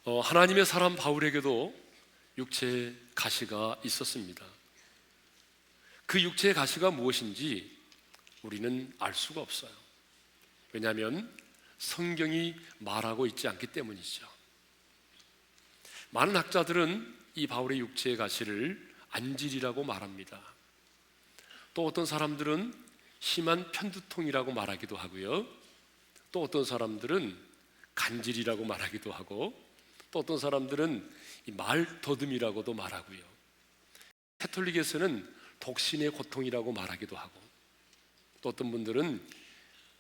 하나님의 사람 바울에게도 육체의 가시가 있었습니다. 그 육체의 가시가 무엇인지 우리는 알 수가 없어요. 왜냐하면 성경이 말하고 있지 않기 때문이죠. 많은 학자들은 이 바울의 육체의 가시를 안질이라고 말합니다. 또 어떤 사람들은 심한 편두통이라고 말하기도 하고요, 또 어떤 사람들은 간질이라고 말하기도 하고, 또 어떤 사람들은 말더듬이라고도 말하고요, 가톨릭에서는 독신의 고통이라고 말하기도 하고, 또 어떤 분들은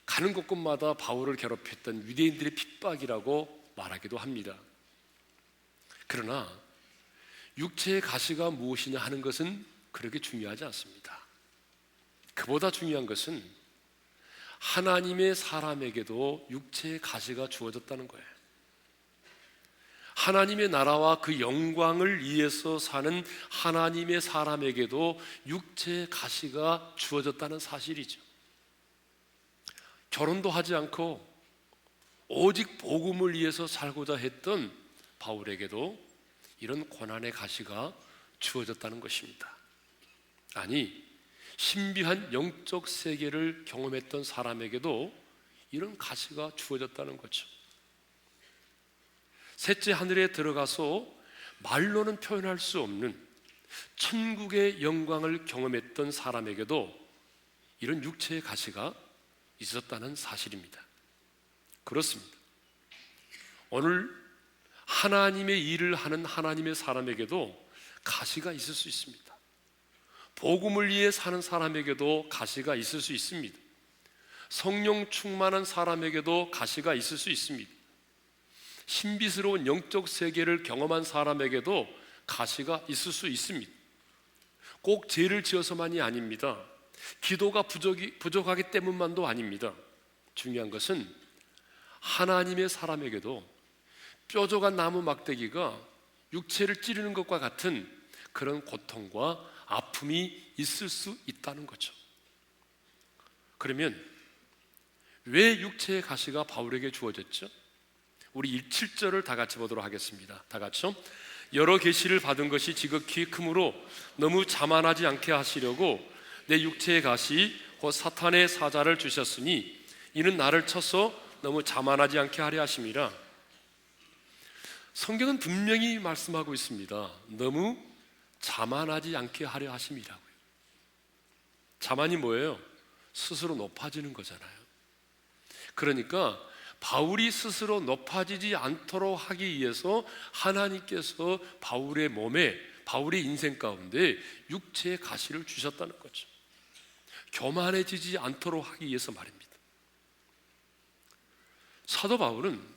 가는 곳곳마다 바울을 괴롭혔던 유대인들의 핍박이라고 말하기도 합니다. 그러나 육체의 가시가 무엇이냐 하는 것은 그렇게 중요하지 않습니다. 그보다 중요한 것은 하나님의 사람에게도 육체의 가시가 주어졌다는 거예요. 하나님의 나라와 그 영광을 위해서 사는 하나님의 사람에게도 육체의 가시가 주어졌다는 사실이죠. 결혼도 하지 않고 오직 복음을 위해서 살고자 했던 바울에게도 이런 고난의 가시가 주어졌다는 것입니다. 아니, 신비한 영적 세계를 경험했던 사람에게도 이런 가시가 주어졌다는 거죠. 셋째 하늘에 들어가서 말로는 표현할 수 없는 천국의 영광을 경험했던 사람에게도 이런 육체의 가시가 있었다는 사실입니다. 그렇습니다. 오늘 하나님의 일을 하는 하나님의 사람에게도 가시가 있을 수 있습니다. 복음을 위해 사는 사람에게도 가시가 있을 수 있습니다. 성령 충만한 사람에게도 가시가 있을 수 있습니다. 신비스러운 영적 세계를 경험한 사람에게도 가시가 있을 수 있습니다. 꼭 죄를 지어서만이 아닙니다. 기도가 부족하기 때문만도 아닙니다. 중요한 것은 하나님의 사람에게도 뾰족한 나무 막대기가 육체를 찌르는 것과 같은 그런 고통과 아픔이 있을 수 있다는 거죠. 그러면 왜 육체의 가시가 바울에게 주어졌죠? 우리 7절을 다 같이 보도록 하겠습니다. 다 같이요. 여러 계시를 받은 것이 지극히 크므로 너무 자만하지 않게 하시려고 내 육체의 가시 곧 사탄의 사자를 주셨으니 이는 나를 쳐서 너무 자만하지 않게 하려 하심이라. 성경은 분명히 말씀하고 있습니다. 너무 자만하지 않게 하려 하심이라고요. 자만이 뭐예요? 스스로 높아지는 거잖아요. 그러니까 바울이 스스로 높아지지 않도록 하기 위해서 하나님께서 바울의 몸에, 바울의 인생 가운데 육체의 가시를 주셨다는 거죠. 교만해지지 않도록 하기 위해서 말입니다. 사도 바울은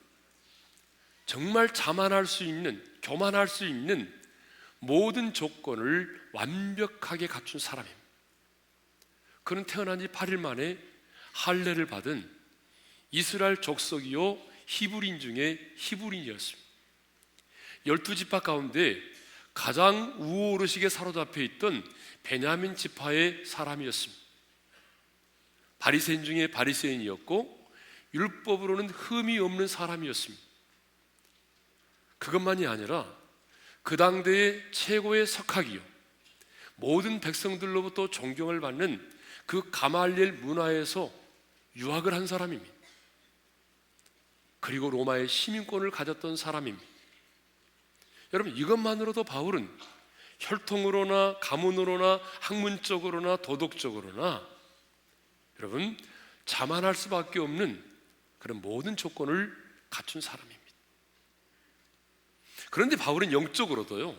정말 자만할 수 있는, 교만할 수 있는 모든 조건을 완벽하게 갖춘 사람입니다. 그는 태어난 지 8일 만에 할례를 받은 이스라엘 족속이요 히브리인 중에 히브리인이었습니다. 12지파 가운데 가장 우호의식에 사로잡혀 있던 베냐민 지파의 사람이었습니다. 바리새인 중에 바리새인이었고 율법으로는 흠이 없는 사람이었습니다. 그것만이 아니라 그 당대의 최고의 석학이요 모든 백성들로부터 존경을 받는 그 가말리엘 문화에서 유학을 한 사람입니다. 그리고 로마의 시민권을 가졌던 사람입니다. 여러분, 이것만으로도 바울은 혈통으로나 가문으로나 학문적으로나 도덕적으로나 여러분 자만할 수밖에 없는 그런 모든 조건을 갖춘 사람입니다. 그런데 바울은 영적으로도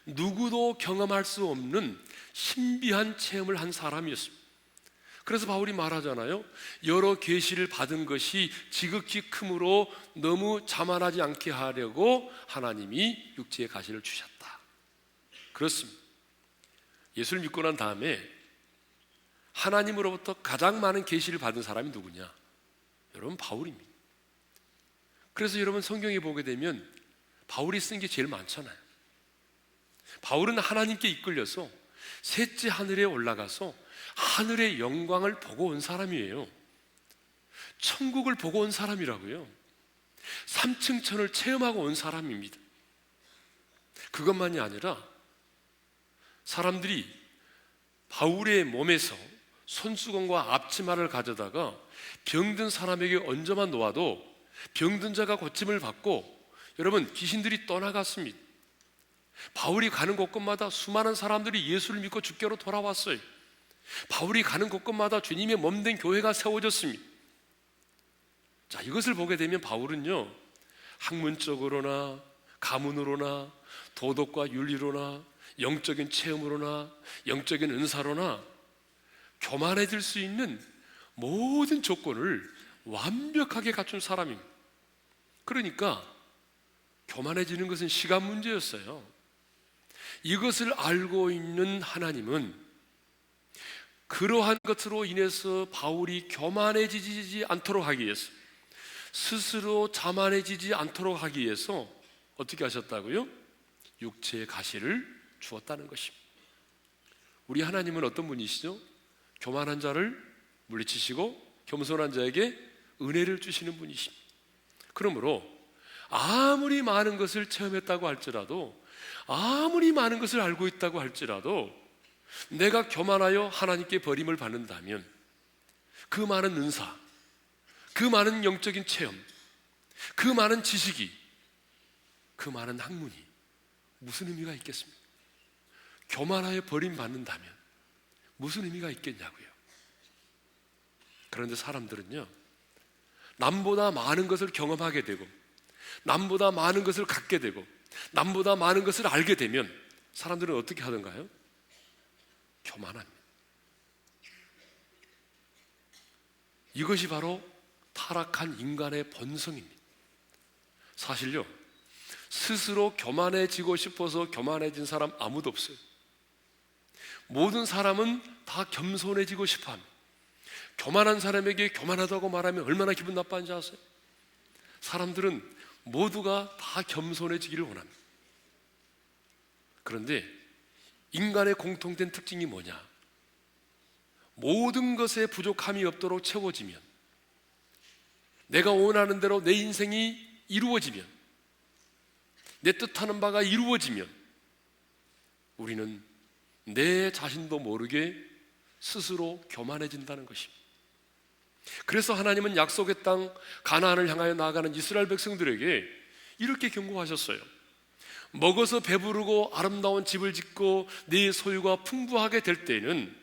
누구도 경험할 수 없는 신비한 체험을 한 사람이었습니다. 그래서 바울이 말하잖아요. 여러 계시를 받은 것이 지극히 크므로 너무 자만하지 않게 하려고 하나님이 육체의 가시를 주셨다. 그렇습니다. 예수를 믿고 난 다음에 하나님으로부터 가장 많은 계시를 받은 사람이 누구냐? 여러분, 바울입니다. 그래서 여러분 성경에 보게 되면 바울이 쓴 게 제일 많잖아요. 바울은 하나님께 이끌려서 셋째 하늘에 올라가서 하늘의 영광을 보고 온 사람이에요. 천국을 보고 온 사람이라고요. 삼층천을 체험하고 온 사람입니다. 그것만이 아니라 사람들이 바울의 몸에서 손수건과 앞치마를 가져다가 병든 사람에게 얹어만 놓아도 병든 자가 고침을 받고 여러분 귀신들이 떠나갔습니다. 바울이 가는 곳곳마다 수많은 사람들이 예수를 믿고 주께로 돌아왔어요. 바울이 가는 곳곳마다 주님의 몸된 교회가 세워졌습니다. 자, 이것을 보게 되면 바울은요, 학문적으로나 가문으로나 도덕과 윤리로나 영적인 체험으로나 영적인 은사로나 교만해질 수 있는 모든 조건을 완벽하게 갖춘 사람입니다. 그러니까 교만해지는 것은 시간 문제였어요. 이것을 알고 있는 하나님은 그러한 것으로 인해서 바울이 교만해지지 않도록 하기 위해서, 스스로 자만해지지 않도록 하기 위해서 어떻게 하셨다고요? 육체의 가시를 주었다는 것입니다. 우리 하나님은 어떤 분이시죠? 교만한 자를 물리치시고 겸손한 자에게 은혜를 주시는 분이십니다. 그러므로 아무리 많은 것을 체험했다고 할지라도, 아무리 많은 것을 알고 있다고 할지라도 내가 교만하여 하나님께 버림을 받는다면 그 많은 은사, 그 많은 영적인 체험, 그 많은 지식이, 그 많은 학문이 무슨 의미가 있겠습니까? 교만하여 버림받는다면 무슨 의미가 있겠냐고요. 그런데 사람들은요, 남보다 많은 것을 경험하게 되고 남보다 많은 것을 갖게 되고 남보다 많은 것을 알게 되면 사람들은 어떻게 하던가요? 교만합니다. 이것이 바로 타락한 인간의 본성입니다. 사실요, 스스로 교만해지고 싶어서 교만해진 사람 아무도 없어요. 모든 사람은 다 겸손해지고 싶어 합니다. 교만한 사람에게 교만하다고 말하면 얼마나 기분 나빠하는지 아세요? 사람들은 모두가 다 겸손해지기를 원합니다. 그런데 인간의 공통된 특징이 뭐냐? 모든 것에 부족함이 없도록 채워지면, 내가 원하는 대로 내 인생이 이루어지면, 내 뜻하는 바가 이루어지면 우리는 내 자신도 모르게 스스로 교만해진다는 것입니다. 그래서 하나님은 약속의 땅 가나안을 향하여 나아가는 이스라엘 백성들에게 이렇게 경고하셨어요. 먹어서 배부르고 아름다운 집을 짓고 네 소유가 풍부하게 될 때에는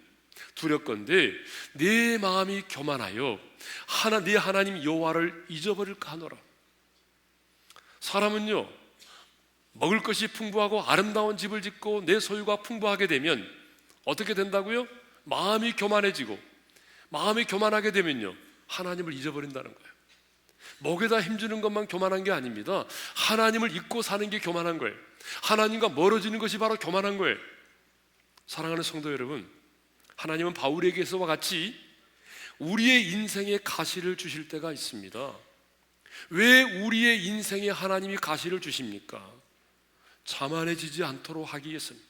두렵건대 네 마음이 교만하여 네 하나님 여호와를 잊어버릴까 하노라. 사람은요, 먹을 것이 풍부하고 아름다운 집을 짓고 내 소유가 풍부하게 되면 어떻게 된다고요? 마음이 교만해지고, 마음이 교만하게 되면요, 하나님을 잊어버린다는 거예요. 목에다 힘주는 것만 교만한 게 아닙니다. 하나님을 잊고 사는 게 교만한 거예요. 하나님과 멀어지는 것이 바로 교만한 거예요. 사랑하는 성도 여러분, 하나님은 바울에게서와 같이 우리의 인생에 가시를 주실 때가 있습니다. 왜 우리의 인생에 하나님이 가시를 주십니까? 자만해지지 않도록 하기 위해서입니다.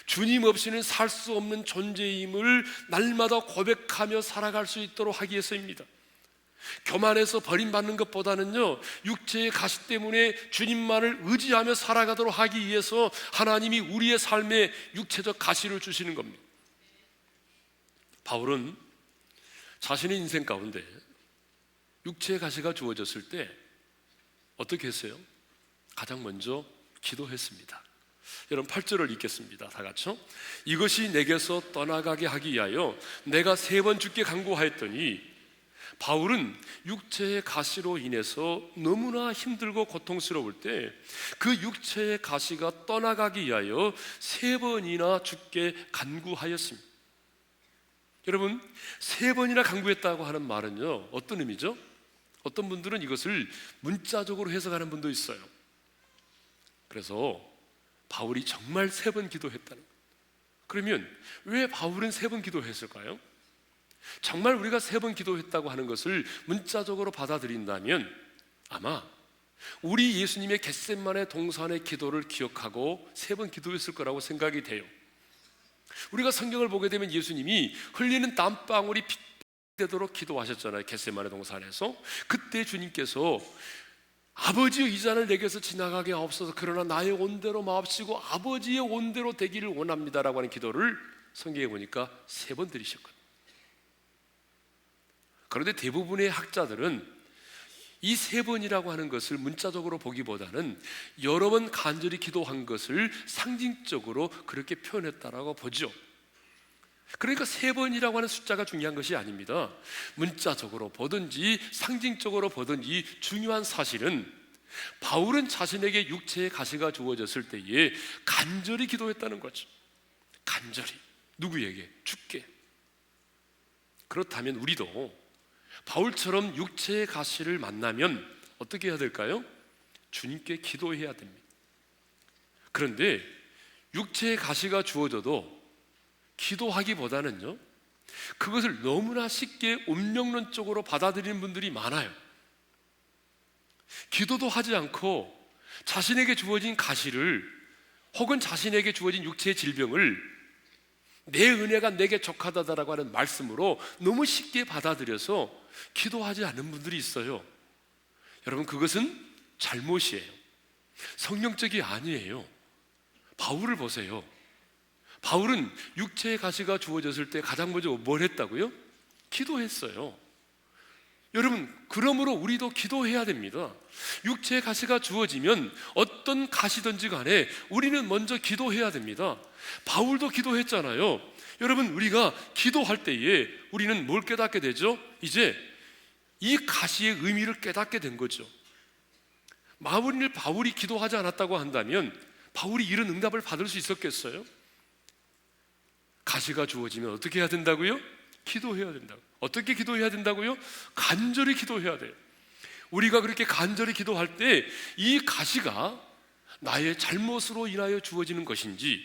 주님 없이는 살 수 없는 존재임을 날마다 고백하며 살아갈 수 있도록 하기 위해서입니다. 교만해서 버림받는 것보다는요, 육체의 가시 때문에 주님만을 의지하며 살아가도록 하기 위해서 하나님이 우리의 삶에 육체적 가시를 주시는 겁니다. 바울은 자신의 인생 가운데 육체의 가시가 주어졌을 때 어떻게 했어요? 가장 먼저 기도했습니다. 여러분 8절을 읽겠습니다. 다 같이요. 이것이 내게서 떠나가게 하기 위하여 내가 3번 주께 간구하였더니, 바울은 육체의 가시로 인해서 너무나 힘들고 고통스러울 때 그 육체의 가시가 떠나가기 위하여 3번이나 주께 간구하였습니다. 여러분, 3번이나 간구했다고 하는 말은요, 어떤 의미죠? 어떤 분들은 이것을 문자적으로 해석하는 분도 있어요. 그래서 바울이 정말 3번 기도했다는 거예요. 그러면 왜 바울은 3번 기도했을까요? 정말 우리가 3번 기도했다고 하는 것을 문자적으로 받아들인다면 아마 우리 예수님의 겟세마네 동산의 기도를 기억하고 3번 기도했을 거라고 생각이 돼요. 우리가 성경을 보게 되면 예수님이 흘리는 땀방울이 되도록 기도하셨잖아요. 겟세마네 동산에서. 그때 주님께서 아버지의 이 잔을 내게서 지나가게 하옵소서, 그러나 나의 온대로 마옵시고 아버지의 온대로 되기를 원합니다라고 하는 기도를 성경에 보니까 3번 드리셨거든요. 그런데 대부분의 학자들은 이 3번이라고 하는 것을 문자적으로 보기보다는 여러 번 간절히 기도한 것을 상징적으로 그렇게 표현했다라고 보죠. 그러니까 3번이라고 하는 숫자가 중요한 것이 아닙니다. 문자적으로 보든지 상징적으로 보든지 중요한 사실은 바울은 자신에게 육체의 가시가 주어졌을 때에 간절히 기도했다는 거죠. 간절히. 누구에게? 주께. 그렇다면 우리도 바울처럼 육체의 가시를 만나면 어떻게 해야 될까요? 주님께 기도해야 됩니다. 그런데 육체의 가시가 주어져도 기도하기보다는요, 그것을 너무나 쉽게 운명론적으로 받아들이는 분들이 많아요. 기도도 하지 않고 자신에게 주어진 가시를, 혹은 자신에게 주어진 육체의 질병을 내 은혜가 내게 족하다라고 하는 말씀으로 너무 쉽게 받아들여서 기도하지 않는 분들이 있어요. 여러분, 그것은 잘못이에요. 성령적이 아니에요. 바울을 보세요. 바울은 육체의 가시가 주어졌을 때 가장 먼저 뭘 했다고요? 기도했어요. 여러분, 그러므로 우리도 기도해야 됩니다. 육체의 가시가 주어지면 어떤 가시든지 간에 우리는 먼저 기도해야 됩니다. 바울도 기도했잖아요. 여러분, 우리가 기도할 때에 우리는 뭘 깨닫게 되죠? 이제 이 가시의 의미를 깨닫게 된 거죠. 만일 바울이 기도하지 않았다고 한다면 바울이 이런 응답을 받을 수 있었겠어요? 가시가 주어지면 어떻게 해야 된다고요? 기도해야 된다고. 어떻게 기도해야 된다고요? 간절히 기도해야 돼요. 우리가 그렇게 간절히 기도할 때 이 가시가 나의 잘못으로 인하여 주어지는 것인지,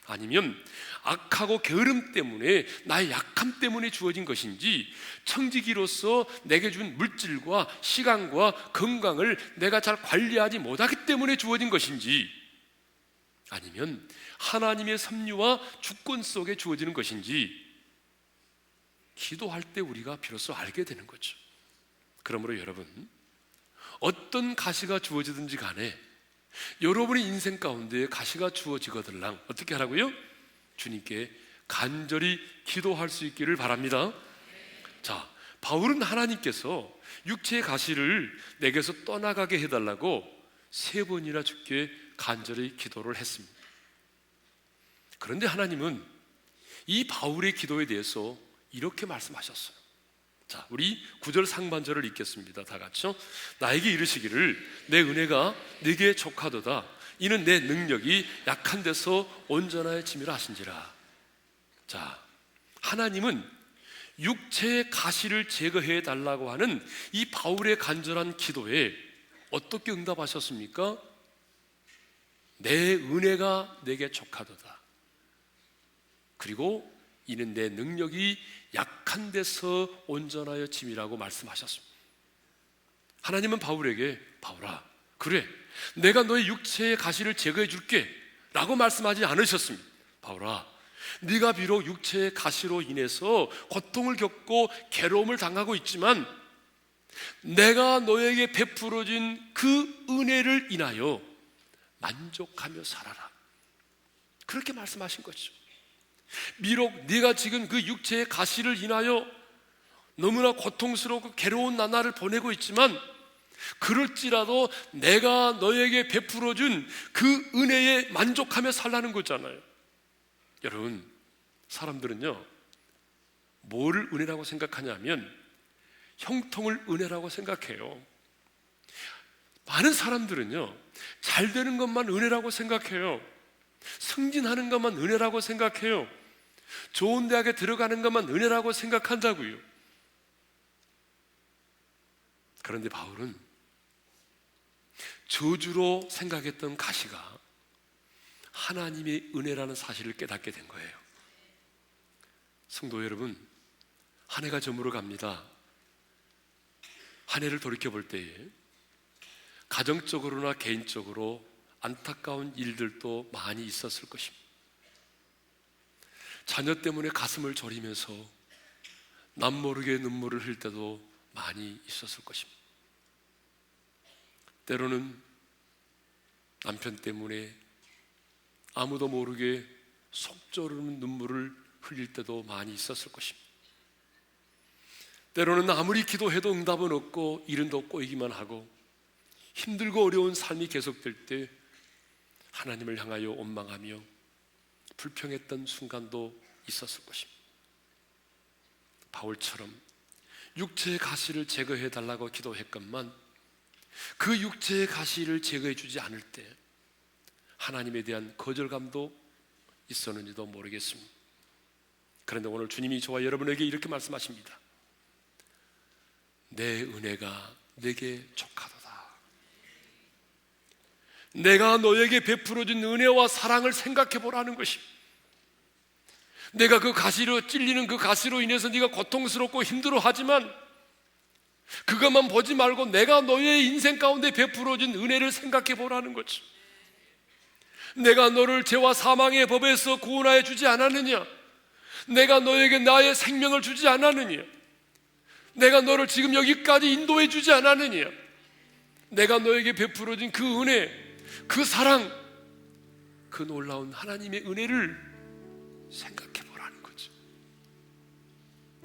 아니면 악하고 게으름 때문에, 나의 약함 때문에 주어진 것인지, 청지기로서 내게 준 물질과 시간과 건강을 내가 잘 관리하지 못하기 때문에 주어진 것인지, 아니면 하나님의 섭리와 주권 속에 주어지는 것인지 기도할 때 우리가 비로소 알게 되는 거죠. 그러므로 여러분, 어떤 가시가 주어지든지 간에 여러분의 인생 가운데 가시가 주어지거들랑 어떻게 하라고요? 주님께 간절히 기도할 수 있기를 바랍니다. 자, 바울은 하나님께서 육체의 가시를 내게서 떠나가게 해달라고 3번이나 주께 간절히 기도를 했습니다. 그런데 하나님은 이 바울의 기도에 대해서 이렇게 말씀하셨어요. 자, 우리 9절 상반절을 읽겠습니다. 다 같이요. 나에게 이르시기를 내 은혜가 네게 족하도다. 이는 내 능력이 약한 데서 온전하여 짐이라 하신지라. 자, 하나님은 육체의 가시를 제거해 달라고 하는 이 바울의 간절한 기도에 어떻게 응답하셨습니까? 내 은혜가 내게 족하도다. 그리고 이는 내 능력이 약한 데서 온전하여 짐이라고 말씀하셨습니다. 하나님은 바울에게, 바울아, 그래, 내가 너의 육체의 가시를 제거해 줄게 라고 말씀하지 않으셨습니다. 바울아, 네가 비록 육체의 가시로 인해서 고통을 겪고 괴로움을 당하고 있지만 내가 너에게 베풀어진 그 은혜를 인하여 만족하며 살아라. 그렇게 말씀하신 거죠. 비록 네가 지금 그 육체의 가시를 인하여 너무나 고통스럽고 괴로운 나날을 보내고 있지만 그럴지라도 내가 너에게 베풀어준 그 은혜에 만족하며 살라는 거잖아요. 여러분, 사람들은요, 뭐를 은혜라고 생각하냐면 형통을 은혜라고 생각해요. 많은 사람들은요, 잘 되는 것만 은혜라고 생각해요. 승진하는 것만 은혜라고 생각해요. 좋은 대학에 들어가는 것만 은혜라고 생각한다고요. 그런데 바울은 저주로 생각했던 가시가 하나님의 은혜라는 사실을 깨닫게 된 거예요. 성도 여러분, 한 해가 저물어 갑니다. 한 해를 돌이켜 볼 때에 가정적으로나 개인적으로 안타까운 일들도 많이 있었을 것입니다. 자녀 때문에 가슴을 졸이면서 남 모르게 눈물을 흘릴 때도 많이 있었을 것입니다. 때로는 남편 때문에 아무도 모르게 속 조르는 눈물을 흘릴 때도 많이 있었을 것입니다. 때로는 아무리 기도해도 응답은 없고 일은 더 꼬이기만 하고 힘들고 어려운 삶이 계속될 때 하나님을 향하여 원망하며 불평했던 순간도 있었을 것입니다. 바울처럼 육체의 가시를 제거해 달라고 기도했건만 그 육체의 가시를 제거해 주지 않을 때 하나님에 대한 거절감도 있었는지도 모르겠습니다. 그런데 오늘 주님이 저와 여러분에게 이렇게 말씀하십니다. 내 은혜가 내게 족하도다. 내가 너에게 베풀어준 은혜와 사랑을 생각해 보라는 것입니다. 내가 그 가시로 찔리는 그 가시로 인해서 네가 고통스럽고 힘들어하지만 그것만 보지 말고 내가 너의 인생 가운데 베풀어준 은혜를 생각해 보라는 거죠. 내가 너를 죄와 사망의 법에서 구원하여 주지 않았느냐? 내가 너에게 나의 생명을 주지 않았느냐? 내가 너를 지금 여기까지 인도해 주지 않았느냐? 내가 너에게 베풀어준 그 은혜, 그 사랑, 그 놀라운 하나님의 은혜를 생각해 보라는 거죠.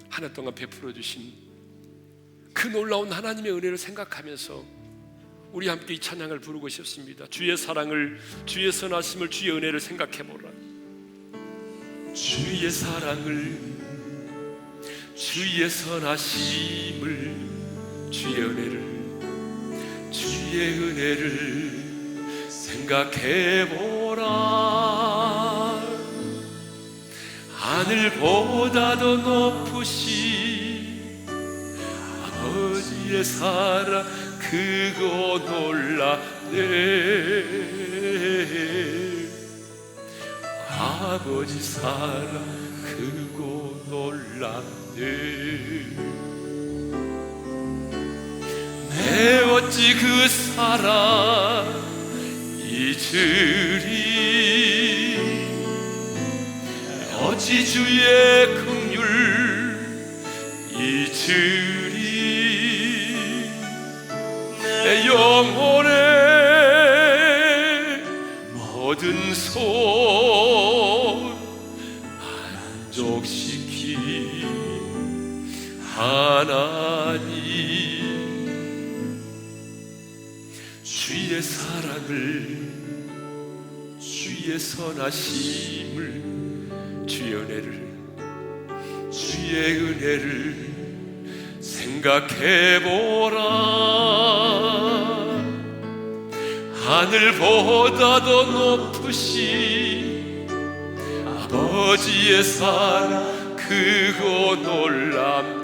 한 해 동안 베풀어 주신 그 놀라운 하나님의 은혜를 생각하면서 우리 함께 이 찬양을 부르고 싶습니다. 주의 사랑을, 주의 선하심을, 주의 은혜를 생각해 보라. 주의 사랑을, 주의 선하심을, 주의 은혜를, 주의 은혜를 생각해 보라. 하늘보다 더 높으신 아버지의 사랑 그거 놀라네. 아버지 사랑 그거 놀라네. 내 어찌 그 사랑 잊으리. 어찌 주의 긍휼 잊으리. 내 영혼의 모든 소원 만족시킨 하나님. 주의 사랑을, 주의 선하심을, 주의 은혜를, 주의 은혜를 생각해보라. 하늘보다 더 높으신 아버지의 사랑 그거 놀랍네.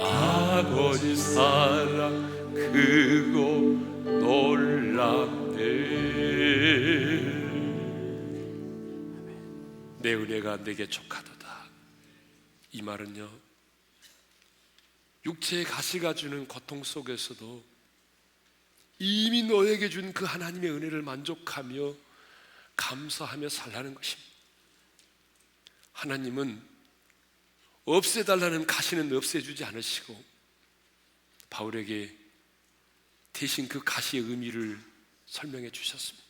아버지 사랑 그거 놀랍네. 내 은혜가 내게 족하도다. 이 말은요, 육체의 가시가 주는 고통 속에서도 이미 너에게 준 그 하나님의 은혜를 만족하며 감사하며 살라는 것입니다. 하나님은 없애달라는 가시는 없애주지 않으시고 바울에게 대신 그 가시의 의미를 설명해 주셨습니다.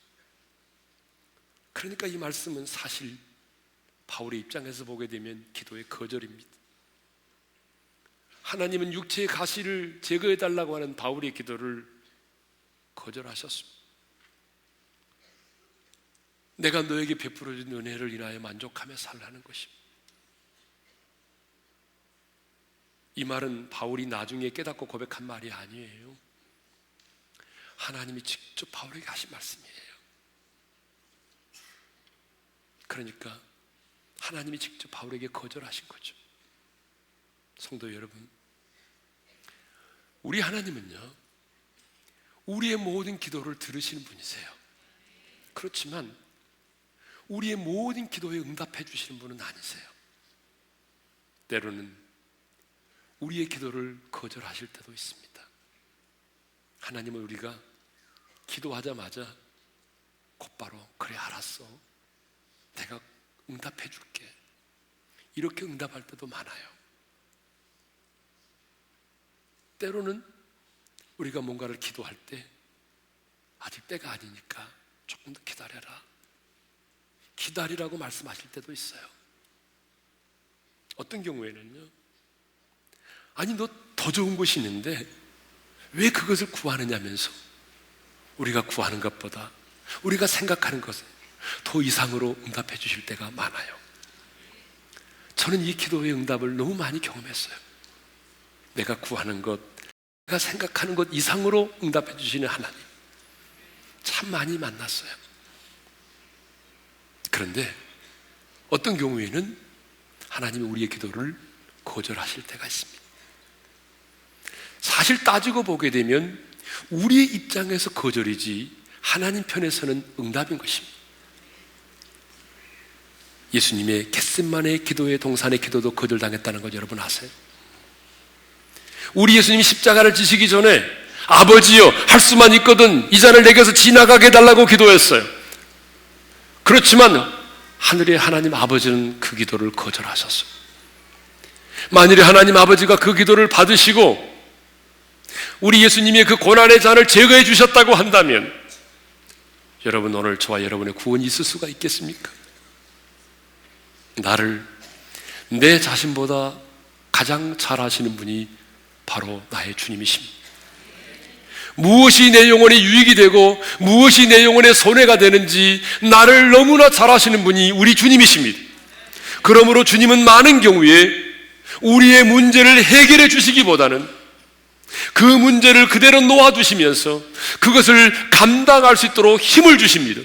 그러니까 이 말씀은 사실 바울의 입장에서 보게 되면 기도의 거절입니다. 하나님은 육체의 가시를 제거해달라고 하는 바울의 기도를 거절하셨습니다. 내가 너에게 베풀어준 은혜를 인하여 만족하며 살라는 것입니다. 이 말은 바울이 나중에 깨닫고 고백한 말이 아니에요. 하나님이 직접 바울에게 하신 말씀이에요. 그러니까 하나님이 직접 바울에게 거절하신 거죠. 성도 여러분, 우리 하나님은요, 우리의 모든 기도를 들으시는 분이세요. 그렇지만 우리의 모든 기도에 응답해 주시는 분은 아니세요. 때로는 우리의 기도를 거절하실 때도 있습니다. 하나님은 우리가 기도하자마자 곧바로 그래 알았어, 내가 응답해 줄게. 이렇게 응답할 때도 많아요. 때로는 우리가 뭔가를 기도할 때 아직 때가 아니니까 조금 더 기다려라, 기다리라고 말씀하실 때도 있어요. 어떤 경우에는요, 아니 너 더 좋은 것이 있는데 왜 그것을 구하느냐면서 우리가 구하는 것보다 우리가 생각하는 것에 더 이상으로 응답해 주실 때가 많아요. 저는 이 기도의 응답을 너무 많이 경험했어요. 내가 구하는 것, 내가 생각하는 것 이상으로 응답해 주시는 하나님 참 많이 만났어요. 그런데 어떤 경우에는 하나님이 우리의 기도를 거절하실 때가 있습니다. 사실 따지고 보게 되면 우리의 입장에서 거절이지 하나님 편에서는 응답인 것입니다. 예수님의 겟세마네 기도의 동산의 기도도 거절당했다는 것 여러분 아세요? 우리 예수님이 십자가를 지시기 전에 아버지여 할 수만 있거든 이 잔을 내게서 지나가게 해달라고 기도했어요. 그렇지만 하늘의 하나님 아버지는 그 기도를 거절하셨어요. 만일에 하나님 아버지가 그 기도를 받으시고 우리 예수님의 그 고난의 잔을 제거해 주셨다고 한다면 여러분 오늘 저와 여러분의 구원이 있을 수가 있겠습니까? 나를 내 자신보다 가장 잘 아시는 분이 바로 나의 주님이십니다. 무엇이 내 영혼에 유익이 되고 무엇이 내 영혼에 손해가 되는지 나를 너무나 잘 아시는 분이 우리 주님이십니다. 그러므로 주님은 많은 경우에 우리의 문제를 해결해 주시기보다는 그 문제를 그대로 놓아두시면서 그것을 감당할 수 있도록 힘을 주십니다.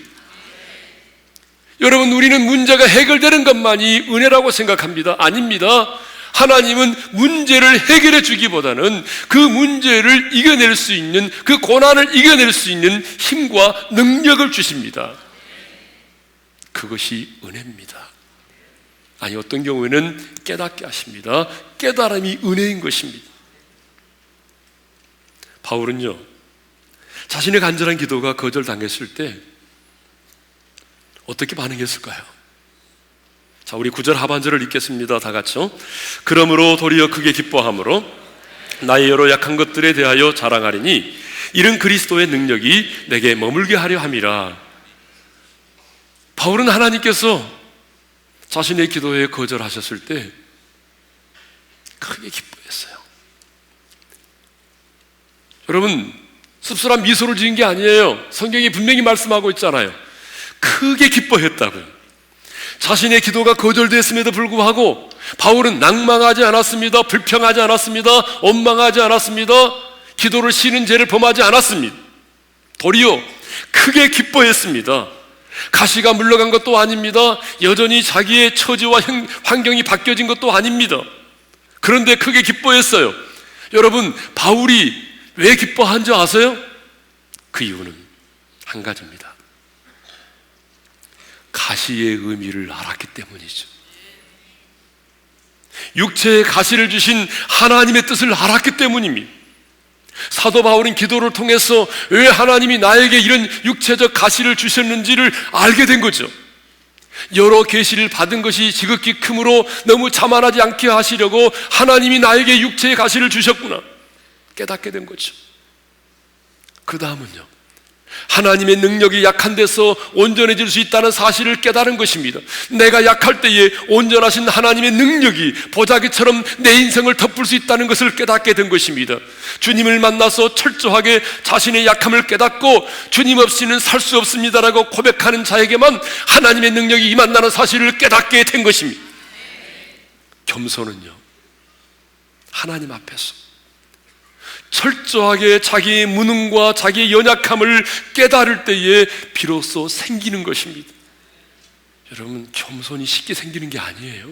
여러분, 우리는 문제가 해결되는 것만이 은혜라고 생각합니다. 아닙니다. 하나님은 문제를 해결해 주기보다는 그 문제를 이겨낼 수 있는, 그 고난을 이겨낼 수 있는 힘과 능력을 주십니다. 그것이 은혜입니다. 아니, 어떤 경우에는 깨닫게 하십니다. 깨달음이 은혜인 것입니다. 바울은요, 자신의 간절한 기도가 거절당했을 때 어떻게 반응했을까요? 자, 우리 9절 하반절을 읽겠습니다. 다 같이요. 그러므로 도리어 크게 기뻐함으로 나의 여러 약한 것들에 대하여 자랑하리니 이는 그리스도의 능력이 내게 머물게 하려 함이라. 바울은 하나님께서 자신의 기도에 거절하셨을 때 크게 기뻐했어요. 여러분, 씁쓸한 미소를 지은 게 아니에요. 성경이 분명히 말씀하고 있잖아요. 크게 기뻐했다고요. 자신의 기도가 거절됐음에도 불구하고 바울은 낭망하지 않았습니다. 불평하지 않았습니다. 원망하지 않았습니다. 기도를 쉬는 죄를 범하지 않았습니다. 도리어 크게 기뻐했습니다. 가시가 물러간 것도 아닙니다. 여전히 자기의 처지와 환경이 바뀌어진 것도 아닙니다. 그런데 크게 기뻐했어요. 여러분, 바울이 왜 기뻐한 줄 아세요? 그 이유는 한 가지입니다. 가시의 의미를 알았기 때문이죠. 육체의 가시를 주신 하나님의 뜻을 알았기 때문입니다. 사도 바울은 기도를 통해서 왜 하나님이 나에게 이런 육체적 가시를 주셨는지를 알게 된 거죠. 여러 계시를 받은 것이 지극히 크므로 너무 자만하지 않게 하시려고 하나님이 나에게 육체의 가시를 주셨구나 깨닫게 된 거죠. 그 다음은요, 하나님의 능력이 약한 데서 온전해질 수 있다는 사실을 깨달은 것입니다. 내가 약할 때에 온전하신 하나님의 능력이 보자기처럼 내 인생을 덮을 수 있다는 것을 깨닫게 된 것입니다. 주님을 만나서 철저하게 자신의 약함을 깨닫고 주님 없이는 살 수 없습니다라고 고백하는 자에게만 하나님의 능력이 임한다는 사실을 깨닫게 된 것입니다. 겸손은요, 하나님 앞에서 철저하게 자기의 무능과 자기의 연약함을 깨달을 때에 비로소 생기는 것입니다. 여러분, 겸손이 쉽게 생기는 게 아니에요.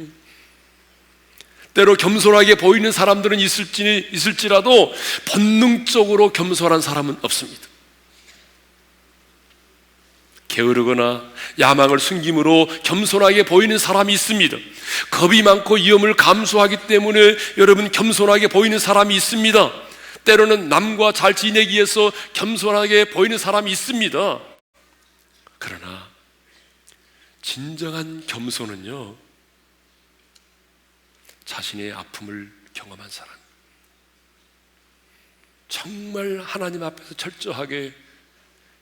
때로 겸손하게 보이는 사람들은 있을지라도 본능적으로 겸손한 사람은 없습니다. 게으르거나 야망을 숨김으로 겸손하게 보이는 사람이 있습니다. 겁이 많고 위험을 감수하기 때문에 여러분 겸손하게 보이는 사람이 있습니다. 때로는 남과 잘 지내기 위해서 겸손하게 보이는 사람이 있습니다. 그러나 진정한 겸손은요, 자신의 아픔을 경험한 사람, 정말 하나님 앞에서 철저하게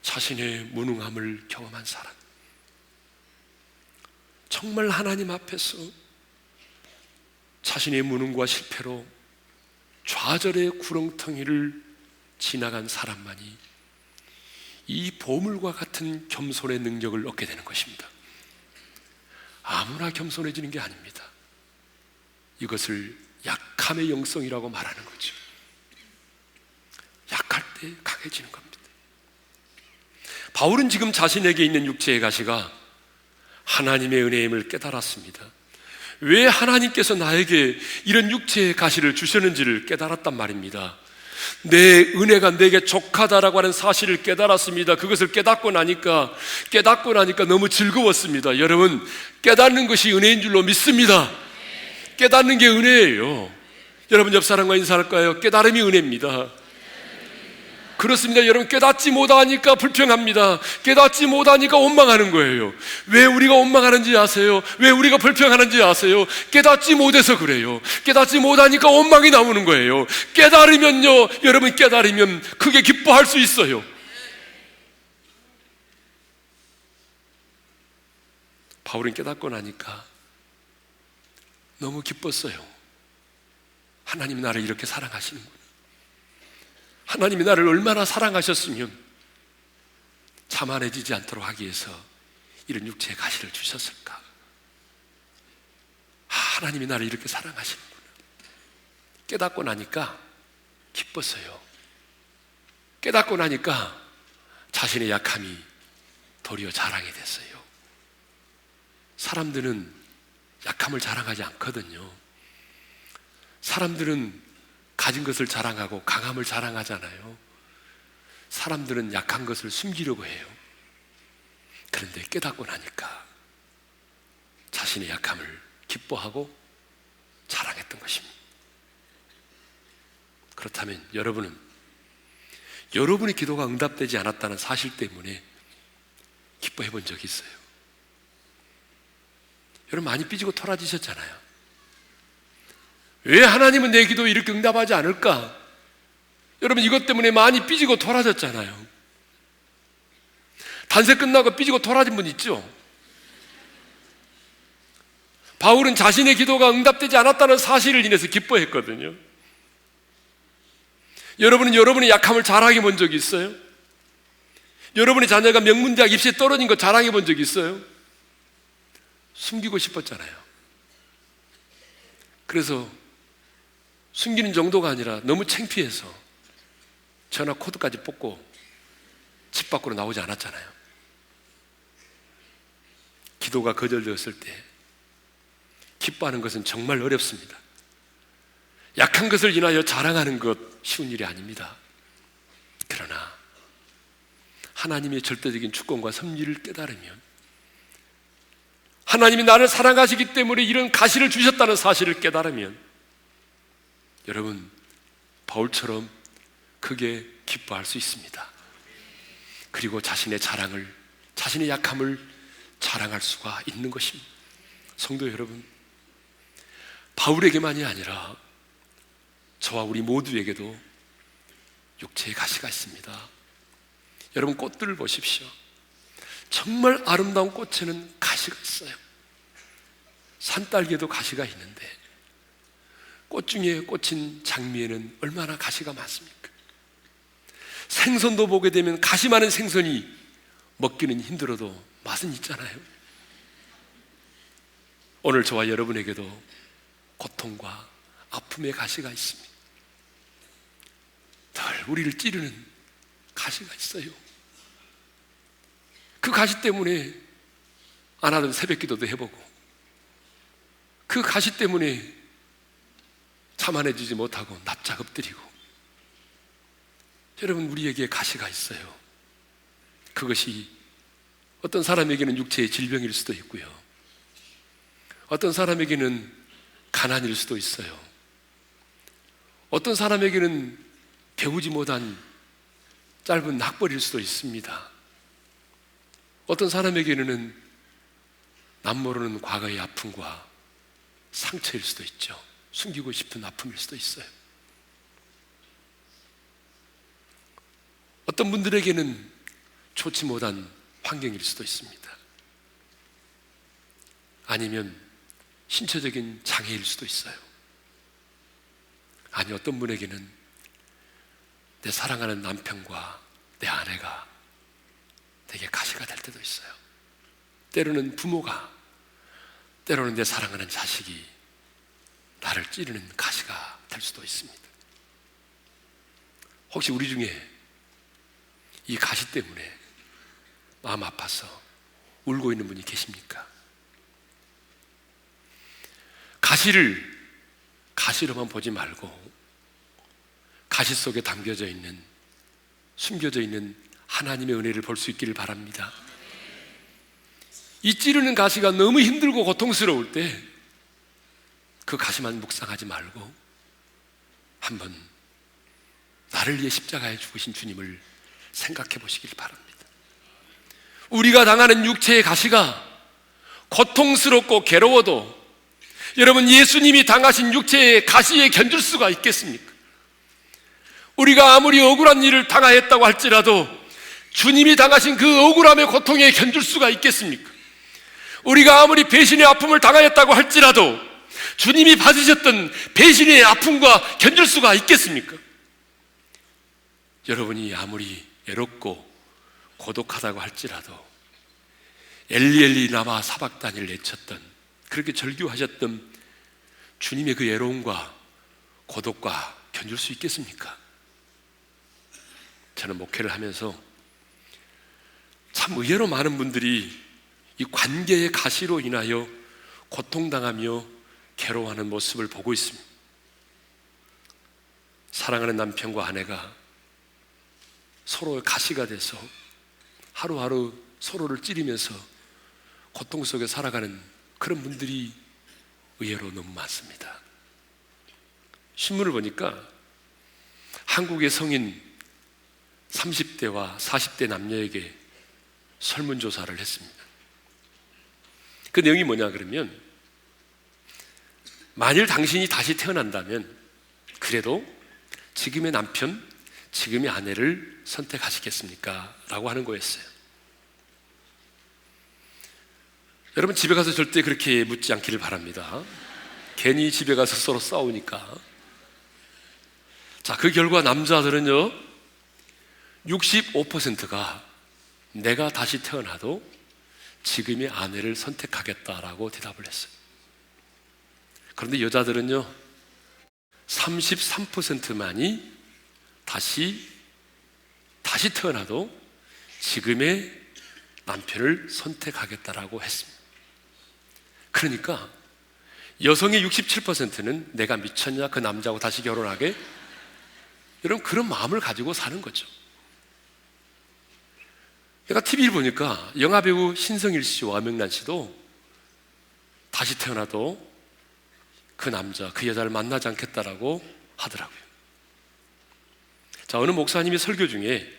자신의 무능함을 경험한 사람, 정말 하나님 앞에서 자신의 무능과 실패로 좌절의 구렁텅이를 지나간 사람만이 이 보물과 같은 겸손의 능력을 얻게 되는 것입니다. 아무나 겸손해지는 게 아닙니다. 이것을 약함의 영성이라고 말하는 거죠. 약할 때 강해지는 겁니다. 바울은 지금 자신에게 있는 육체의 가시가 하나님의 은혜임을 깨달았습니다. 왜 하나님께서 나에게 이런 육체의 가시를 주셨는지를 깨달았단 말입니다. 내 은혜가 내게 족하다라고 하는 사실을 깨달았습니다. 그것을 깨닫고 나니까 너무 즐거웠습니다. 여러분, 깨닫는 것이 은혜인 줄로 믿습니다. 깨닫는 게 은혜예요. 여러분, 옆 사람과 인사할까요? 깨달음이 은혜입니다. 그렇습니다. 여러분, 깨닫지 못하니까 불평합니다. 깨닫지 못하니까 원망하는 거예요. 왜 우리가 원망하는지 아세요? 왜 우리가 불평하는지 아세요? 깨닫지 못해서 그래요. 깨닫지 못하니까 원망이 나오는 거예요. 깨달으면요, 여러분, 깨달으면 크게 기뻐할 수 있어요. 바울은 깨닫고 나니까 너무 기뻤어요. 하나님 나를 이렇게 사랑하시는구나. 하나님이 나를 얼마나 사랑하셨으면 자만해지지 않도록 하기 위해서 이런 육체의 가시를 주셨을까. 하나님이 나를 이렇게 사랑하시는구나. 깨닫고 나니까 기뻤어요. 깨닫고 나니까 자신의 약함이 도리어 자랑이 됐어요. 사람들은 약함을 자랑하지 않거든요. 사람들은 가진 것을 자랑하고 강함을 자랑하잖아요. 사람들은 약한 것을 숨기려고 해요. 그런데 깨닫고 나니까 자신의 약함을 기뻐하고 자랑했던 것입니다. 그렇다면 여러분은 여러분의 기도가 응답되지 않았다는 사실 때문에 기뻐해 본 적이 있어요? 여러분, 많이 삐지고 토라지셨잖아요. 왜 하나님은 내 기도에 이렇게 응답하지 않을까? 여러분, 이것 때문에 많이 삐지고 토라졌잖아요. 단세 끝나고 삐지고 토라진 분 있죠? 바울은 자신의 기도가 응답되지 않았다는 사실을 인해서 기뻐했거든요. 여러분은 여러분의 약함을 자랑해 본 적이 있어요? 여러분의 자녀가 명문대학 입시에 떨어진 거 자랑해 본 적이 있어요? 숨기고 싶었잖아요. 그래서 숨기는 정도가 아니라 너무 창피해서 전화 코드까지 뽑고 집 밖으로 나오지 않았잖아요. 기도가 거절되었을 때 기뻐하는 것은 정말 어렵습니다. 약한 것을 인하여 자랑하는 것 쉬운 일이 아닙니다. 그러나 하나님의 절대적인 주권과 섭리를 깨달으면, 하나님이 나를 사랑하시기 때문에 이런 가시를 주셨다는 사실을 깨달으면 여러분, 바울처럼 크게 기뻐할 수 있습니다. 그리고 자신의 자랑을, 자신의 약함을 자랑할 수가 있는 것입니다. 성도 여러분, 바울에게만이 아니라 저와 우리 모두에게도 육체의 가시가 있습니다. 여러분, 꽃들을 보십시오. 정말 아름다운 꽃에는 가시가 있어요. 산딸기에도 가시가 있는데 꽃 중에 꽂힌 장미에는 얼마나 가시가 많습니까? 생선도 보게 되면 가시 많은 생선이 먹기는 힘들어도 맛은 있잖아요. 오늘 저와 여러분에게도 고통과 아픔의 가시가 있습니다. 늘 우리를 찌르는 가시가 있어요. 그 가시 때문에 안 하던 새벽 기도도 해보고, 그 가시 때문에 자만해지지 못하고 납작 엎드리고. 여러분, 우리에게 가시가 있어요. 그것이 어떤 사람에게는 육체의 질병일 수도 있고요, 어떤 사람에게는 가난일 수도 있어요. 어떤 사람에게는 배우지 못한 짧은 학벌일 수도 있습니다. 어떤 사람에게는 남 모르는 과거의 아픔과 상처일 수도 있죠. 숨기고 싶은 아픔일 수도 있어요. 어떤 분들에게는 좋지 못한 환경일 수도 있습니다. 아니면 신체적인 장애일 수도 있어요. 아니, 어떤 분에게는 내 사랑하는 남편과 내 아내가 되게 가시가 될 때도 있어요. 때로는 부모가, 때로는 내 사랑하는 자식이 나를 찌르는 가시가 될 수도 있습니다. 혹시 우리 중에 이 가시 때문에 마음 아파서 울고 있는 분이 계십니까? 가시를 가시로만 보지 말고 가시 속에 담겨져 있는, 숨겨져 있는 하나님의 은혜를 볼 수 있기를 바랍니다. 이 찌르는 가시가 너무 힘들고 고통스러울 때 그 가시만 묵상하지 말고 한번 나를 위해 십자가에 죽으신 주님을 생각해 보시길 바랍니다. 우리가 당하는 육체의 가시가 고통스럽고 괴로워도 여러분, 예수님이 당하신 육체의 가시에 견딜 수가 있겠습니까? 우리가 아무리 억울한 일을 당하였다고 할지라도 주님이 당하신 그 억울함의 고통에 견딜 수가 있겠습니까? 우리가 아무리 배신의 아픔을 당하였다고 할지라도 주님이 받으셨던 배신의 아픔과 견딜 수가 있겠습니까? 여러분이 아무리 외롭고 고독하다고 할지라도 엘리 엘리 라마 사박다니를 외쳤던, 그렇게 절규하셨던 주님의 그 외로움과 고독과 견딜 수 있겠습니까? 저는 목회를 하면서 참 의외로 많은 분들이 이 관계의 가시로 인하여 고통당하며 괴로워하는 모습을 보고 있습니다. 사랑하는 남편과 아내가 서로의 가시가 돼서 하루하루 서로를 찌르면서 고통 속에 살아가는 그런 분들이 의외로 너무 많습니다. 신문을 보니까 한국의 성인 30대와 40대 남녀에게 설문조사를 했습니다. 그 내용이 뭐냐 그러면, 만일 당신이 다시 태어난다면 그래도 지금의 남편, 지금의 아내를 선택하시겠습니까? 라고 하는 거였어요. 여러분, 집에 가서 절대 그렇게 묻지 않기를 바랍니다. 괜히 집에 가서 서로 싸우니까. 자, 그 결과 남자들은요 65%가 내가 다시 태어나도 지금의 아내를 선택하겠다라고 대답을 했어요. 그런데 여자들은요 33%만이 다시 태어나도 지금의 남편을 선택하겠다라고 했습니다. 그러니까 여성의 67%는 내가 미쳤냐, 그 남자하고 다시 결혼하게? 여러분, 그런 마음을 가지고 사는 거죠. 내가 TV를 보니까 영화배우 신성일 씨와 명란 씨도 다시 태어나도 그 남자, 그 여자를 만나지 않겠다라고 하더라고요. 자, 어느 목사님이 설교 중에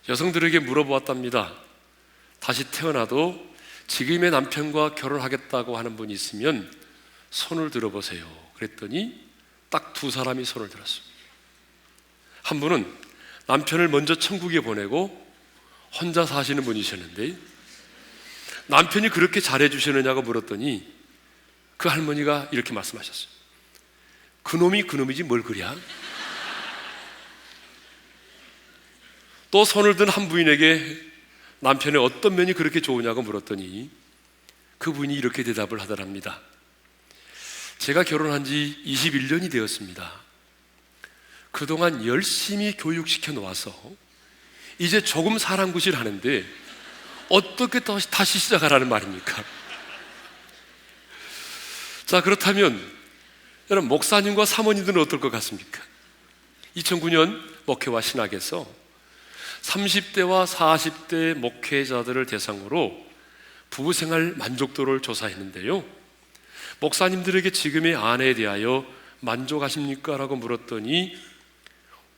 여성들에게 물어보았답니다. 다시 태어나도 지금의 남편과 결혼하겠다고 하는 분이 있으면 손을 들어보세요. 그랬더니 딱 두 사람이 손을 들었어요. 한 분은 남편을 먼저 천국에 보내고 혼자 사시는 분이셨는데, 남편이 그렇게 잘해주시느냐고 물었더니 그 할머니가 이렇게 말씀하셨어요. 그놈이 그놈이지 뭘 그랴? 또 손을 든 한 부인에게 남편의 어떤 면이 그렇게 좋으냐고 물었더니 그 부인이 이렇게 대답을 하더랍니다. 제가 결혼한 지 21년이 되었습니다. 그동안 열심히 교육시켜 놓아서 이제 조금 사랑구실 하는데 어떻게 다시 시작하라는 말입니까? 자, 그렇다면 여러분, 목사님과 사모님들은 어떨 것 같습니까? 2009년 목회와 신학에서 30대와 40대 목회자들을 대상으로 부부생활 만족도를 조사했는데요, 목사님들에게 지금의 아내에 대하여 만족하십니까? 라고 물었더니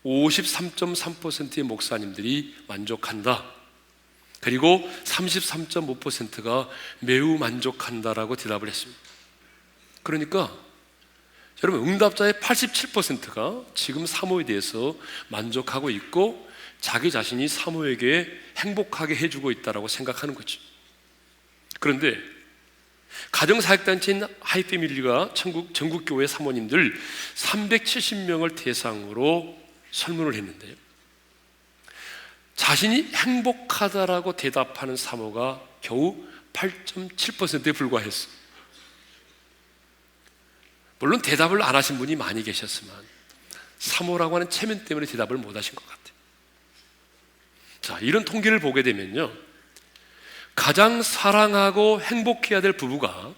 53.3%의 목사님들이 만족한다, 그리고 33.5%가 매우 만족한다라고 대답을 했습니다. 그러니까 여러분, 응답자의 87%가 지금 사모에 대해서 만족하고 있고 자기 자신이 사모에게 행복하게 해주고 있다고 생각하는 거죠. 그런데 가정사역단체인 하이패밀리가 전국교회 사모님들 370명을 대상으로 설문을 했는데요, 자신이 행복하다라고 대답하는 사모가 겨우 8.7%에 불과했어요. 물론 대답을 안 하신 분이 많이 계셨지만 사모라고 하는 체면 때문에 대답을 못 하신 것 같아요. 자, 이런 통계를 보게 되면요, 가장 사랑하고 행복해야 될 부부가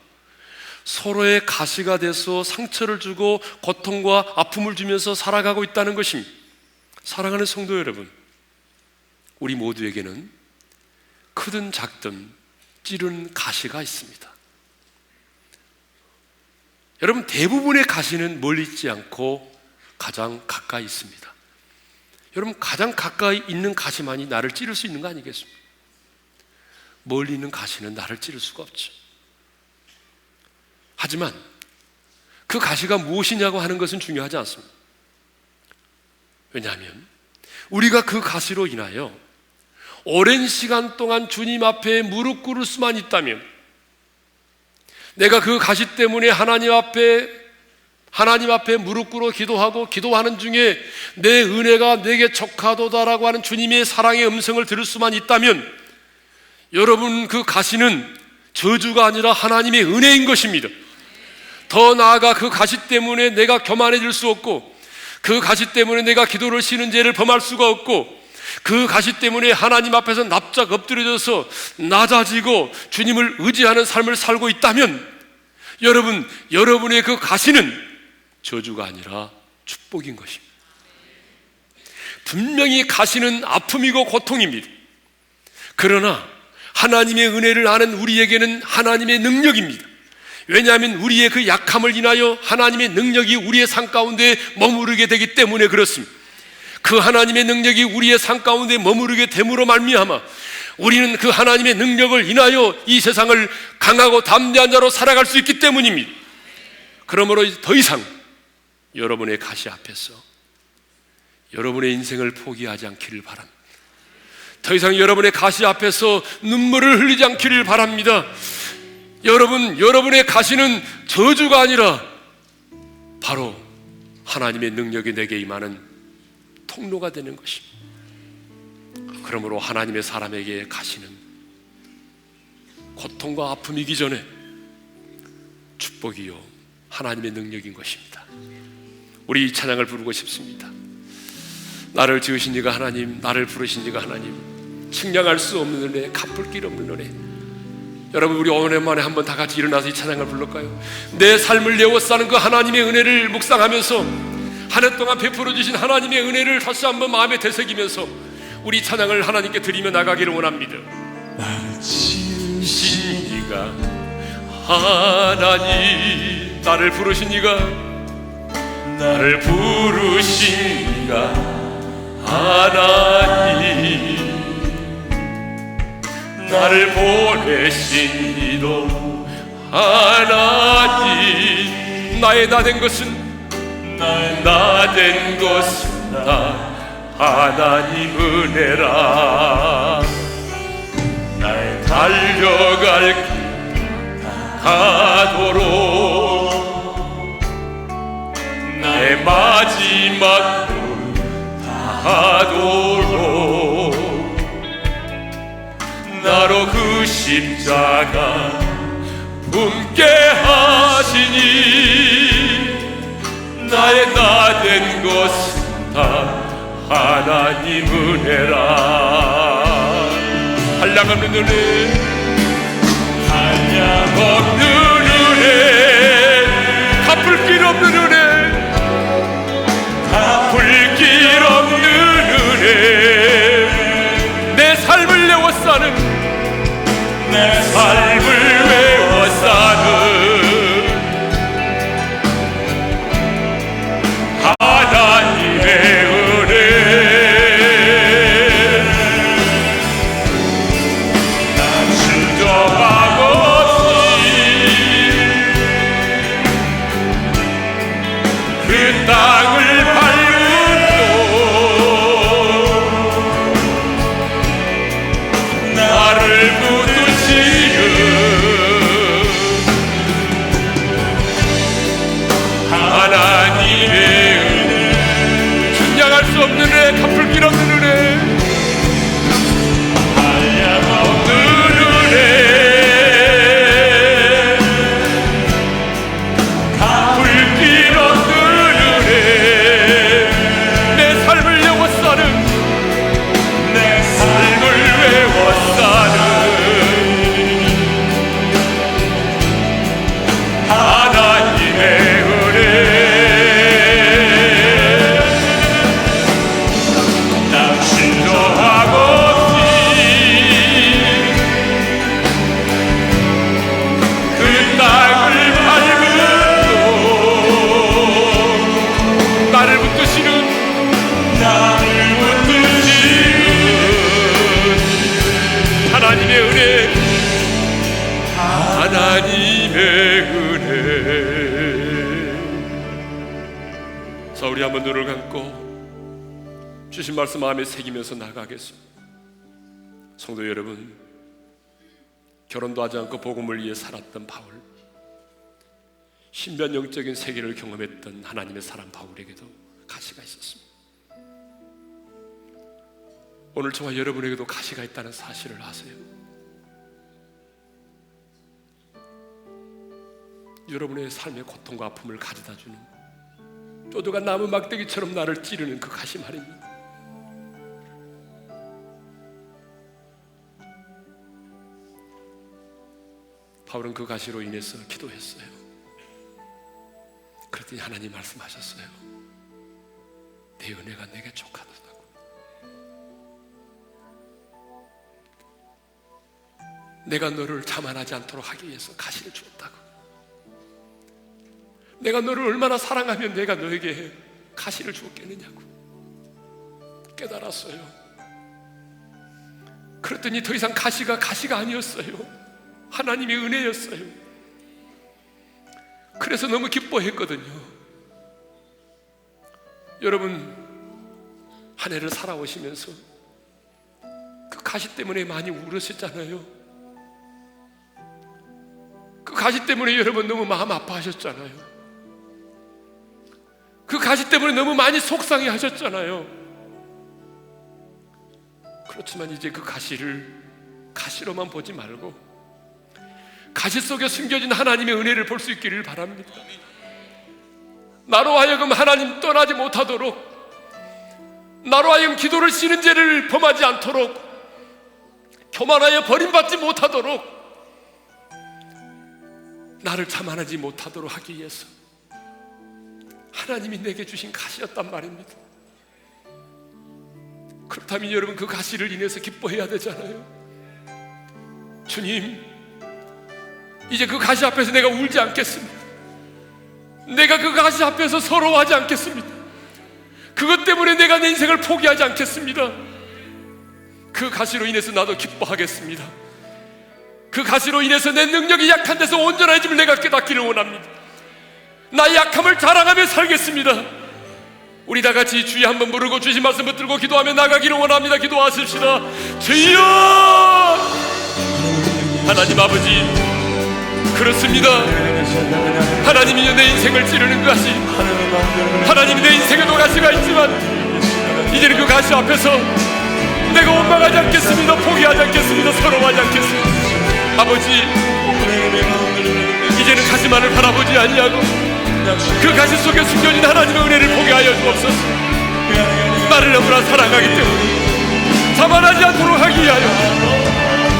서로의 가시가 돼서 상처를 주고 고통과 아픔을 주면서 살아가고 있다는 것입니다. 사랑하는 성도 여러분, 우리 모두에게는 크든 작든 찌른 가시가 있습니다. 여러분, 대부분의 가시는 멀리 있지 않고 가장 가까이 있습니다. 여러분, 가장 가까이 있는 가시만이 나를 찌를 수 있는 거 아니겠습니까? 멀리 있는 가시는 나를 찌를 수가 없죠. 하지만 그 가시가 무엇이냐고 하는 것은 중요하지 않습니다. 왜냐하면 우리가 그 가시로 인하여 오랜 시간 동안 주님 앞에 무릎 꿇을 수만 있다면, 내가 그 가시 때문에 하나님 앞에 무릎 꿇어 기도하는 중에 내 은혜가 내게 족하도다라고 하는 주님의 사랑의 음성을 들을 수만 있다면, 여러분, 그 가시는 저주가 아니라 하나님의 은혜인 것입니다. 더 나아가 그 가시 때문에 내가 교만해질 수 없고, 그 가시 때문에 내가 기도를 쉬는 죄를 범할 수가 없고, 그 가시 때문에 하나님 앞에서 납작 엎드려져서 낮아지고 주님을 의지하는 삶을 살고 있다면, 여러분, 여러분의 그 가시는 저주가 아니라 축복인 것입니다. 분명히 가시는 아픔이고 고통입니다. 그러나 하나님의 은혜를 아는 우리에게는 하나님의 능력입니다. 왜냐하면 우리의 그 약함을 인하여 하나님의 능력이 우리의 삶 가운데 머무르게 되기 때문에 그렇습니다. 그 하나님의 능력이 우리의 삶 가운데 머무르게 됨으로 말미암아 우리는 그 하나님의 능력을 인하여 이 세상을 강하고 담대한 자로 살아갈 수 있기 때문입니다. 그러므로 더 이상 여러분의 가시 앞에서 여러분의 인생을 포기하지 않기를 바랍니다. 더 이상 여러분의 가시 앞에서 눈물을 흘리지 않기를 바랍니다. 여러분의 가시는 저주가 아니라 바로 하나님의 능력이 내게 임하는 통로가 되는 것입니다. 그러므로 하나님의 사람에게 가시는 고통과 아픔이기 전에 축복이요 하나님의 능력인 것입니다. 우리 이 찬양을 부르고 싶습니다. 나를 지으신 이가 하나님, 나를 부르신 이가 하나님, 측량할 수 없는 은혜, 갚을 길 없는 은혜. 여러분, 우리 오랜만에 한번 다 같이 일어나서 이 찬양을 불러까요? 내 삶을 에워싸는 그 하나님의 은혜를 묵상하면서 한 해 동안 베풀어 주신 하나님의 은혜를 다시 한번 마음에 되새기면서 우리 찬양을 하나님께 드리며 나가기를 원합니다. 나를 지으신 이가 하나님, 나를 부르신 이가, 나를 부르신 이가 하나님, 나를 보내신 이도 하나님, 나의 나된 것은 다 하나님 은혜라. 날 달려갈 길 가도록 내 마지막도 다하도록 나로 그 십자가 품게 하시니 나의 나된 것은 다 하나님 은혜라. 한량없는 은혜, 한량없는 은혜, 갚을 길 없는 은혜, 갚을 길 없는 은혜. 내 삶을 에워싸는, 내 삶을 에워싸는 하나님의 은혜. 은혜, 갚을 길 없는 은혜, 한량없는 은혜, 갚을 길 없는 은혜, 내 삶을 외워 사는, 내 삶을 외워 사는 하나님의 은혜, 당신 저하고 그 땅을 밟음으로 나를 붙드시는, 하나님의 은혜, 하나님의 은혜. 자, 우리 한번 눈을 감고 주신 말씀 마음에 새기면서 나가겠습니다. 성도 여러분, 결혼도 하지 않고 복음을 위해 살았던 바울, 신변영적인 세계를 경험했던 하나님의 사람 바울에게도 가시가 있었습니다. 오늘 저와 여러분에게도 가시가 있다는 사실을 아세요? 여러분의 삶의 고통과 아픔을 가져다주는, 뾰족한 나무 막대기처럼 나를 찌르는 그 가시 말입니다. 바울은 그 가시로 인해서 기도했어요. 그랬더니 하나님 말씀하셨어요. 내 은혜가 내게 족하다고. 내가 너를 자만하지 않도록 하기 위해서 가시를 주었다고. 내가 너를 얼마나 사랑하면 내가 너에게 가시를 주었겠느냐고 깨달았어요. 그랬더니 더 이상 가시가 아니었어요. 하나님의 은혜였어요. 그래서 너무 기뻐했거든요. 여러분, 한 해를 살아오시면서 그 가시 때문에 많이 울으셨잖아요. 그 가시 때문에 여러분 너무 마음 아파하셨잖아요. 그 가시 때문에 너무 많이 속상해 하셨잖아요. 그렇지만 이제 그 가시를 가시로만 보지 말고 가시 속에 숨겨진 하나님의 은혜를 볼 수 있기를 바랍니다. 나로 하여금 하나님 떠나지 못하도록, 나로 하여금 기도를 쉬는 죄를 범하지 않도록, 교만하여 버림받지 못하도록, 나를 자만하지 못하도록 하기 위해서 하나님이 내게 주신 가시였단 말입니다. 그렇다면 여러분, 그 가시를 인해서 기뻐해야 되잖아요. 주님, 이제 그 가시 앞에서 내가 울지 않겠습니다. 내가 그 가시 앞에서 서러워하지 않겠습니다. 그것 때문에 내가 내 인생을 포기하지 않겠습니다. 그 가시로 인해서 나도 기뻐하겠습니다. 그 가시로 인해서 내 능력이 약한 데서 온전해짐을 내가 깨닫기를 원합니다. 나의 약함을 자랑하며 살겠습니다. 우리 다 같이 주여 한번 부르고 주신 말씀 붙들고 기도하며 나가기를 원합니다. 기도하십시다. 주여! 하나님 아버지, 그렇습니다. 하나님이 내 인생을 찌르는 가시, 하나님이 내 인생에도 가시가 있지만 이제는 그 가시 앞에서 내가 원망하지 않겠습니다. 포기하지 않겠습니다. 서러워하지 않겠습니다. 아버지, 이제는 가시만을 바라보지 아니하고 그 가시 속에 숨겨진 하나님의 은혜를 보게 하여 주옵소서. 나를 너무나 사랑하기 때문에 자만하지 않도록 하기 위하여,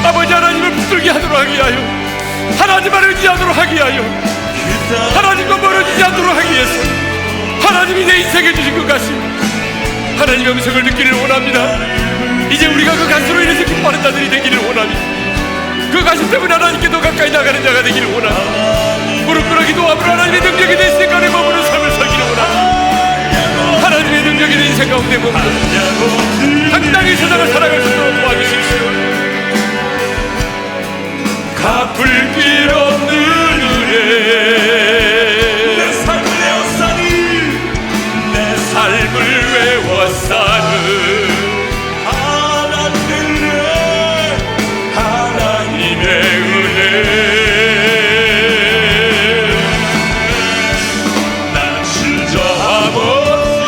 아버지 하나님을 붙들게 하도록 하기 위하여, 하나님을 의지하도록 하기 위하여, 하나님과 멀어지지 않도록 하기 위해서 하나님이 내 인생에 주신 그 가시, 하나님의 음성을 듣기를 원합니다. 이제 우리가 그 가시로 인해서 기뻐하는 자들이 되기를 원합니다. 그 가시 때문에 하나님께 더 가까이 나가는 자가 되기를 원합니다. 무릎 꿇어 기도하며 하나님의 능력이 내 인생 가운데 머무는 삶을 살기를 원합니다. 하나님의 능력이 내 인생 가운데 머무는 당당히 세상을 살아갈 수 있도록 도와주십시오. 갚을 길 없는 은혜, 내 삶을 외워 사는, 내 삶을 외워 사는 하나님의 은혜, 나는 진정함 없이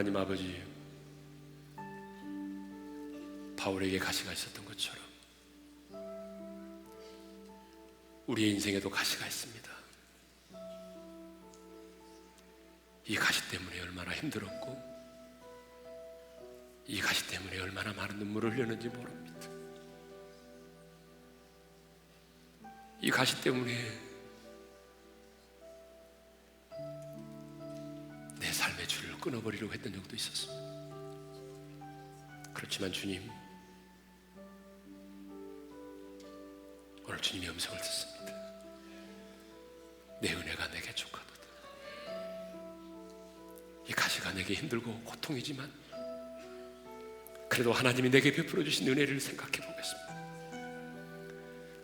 하나님 아버지, 바울에게 가시가 있었던 것처럼 우리의 인생에도 가시가 있습니다. 이 가시 때문에 얼마나 힘들었고 이 가시 때문에 얼마나 많은 눈물을 흘렸는지 모릅니다. 이 가시 때문에 내 삶의 줄을 끊어버리려고 했던 적도 있었습니다. 그렇지만 주님, 오늘 주님의 음성을 듣습니다. 내 은혜가 내게 족하도다. 이 가시가 내게 힘들고 고통이지만 그래도 하나님이 내게 베풀어 주신 은혜를 생각해 보겠습니다.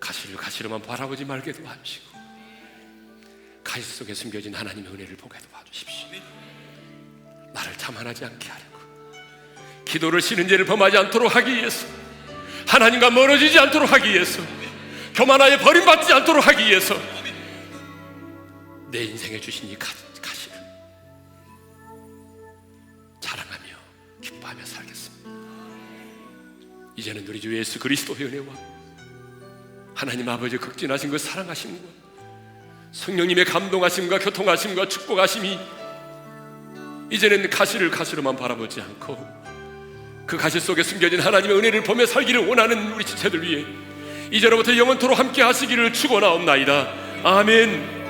가시를 가시로만 바라보지 말게 도와주시고 가시 속에 숨겨진 하나님의 은혜를 보게 도와주십시오. 나를 자만하지 않게 하려고, 기도를 쉬는 죄를 범하지 않도록 하기 위해서, 하나님과 멀어지지 않도록 하기 위해서, 교만하에 버림받지 않도록 하기 위해서 내 인생에 주신 이 가시를 자랑하며 기뻐하며 살겠습니다. 이제는 우리 주 예수 그리스도의 은혜와 하나님 아버지 극진하신 그 사랑하심과 성령님의 감동하심과 교통하심과 축복하심이 이제는 가시를 가시로만 바라보지 않고 그 가시 속에 숨겨진 하나님의 은혜를 보며 살기를 원하는 우리 지체들 위해 이제로부터 영원토록 함께 하시기를 축원하옵나이다. 아멘.